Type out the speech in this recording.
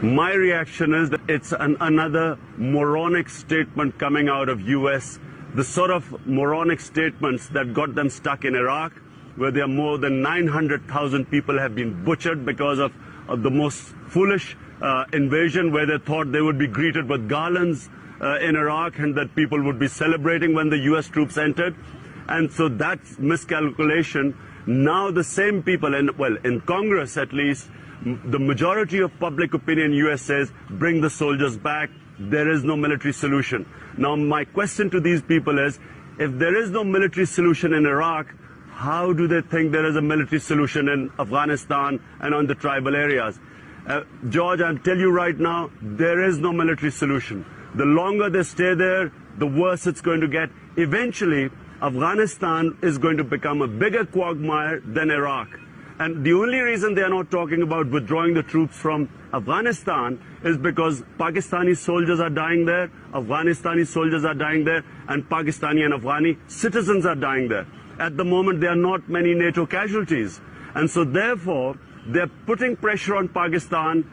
My reaction is that it's another moronic statement coming out of US, the sort of moronic statements that got them stuck in Iraq, where there are more than 900,000 people have been butchered because of the most foolish invasion, where they thought they would be greeted with garlands in Iraq and that people would be celebrating when the US troops entered. And so that's miscalculation. Now the same people, in Congress at least, the majority of public opinion in US says, bring the soldiers back, there is no military solution. Now my question to these people is, if there is no military solution in Iraq, how do they think there is a military solution in Afghanistan and on the tribal areas? George, I'll tell you right now, there is no military solution. The longer they stay there, the worse it's going to get. Eventually, Afghanistan is going to become a bigger quagmire than Iraq. And the only reason they are not talking about withdrawing the troops from Afghanistan is because Pakistani soldiers are dying there, Afghanistani soldiers are dying there, and Pakistani and Afghani citizens are dying there. At the moment, there are not many NATO casualties. And so therefore, they're putting pressure on Pakistan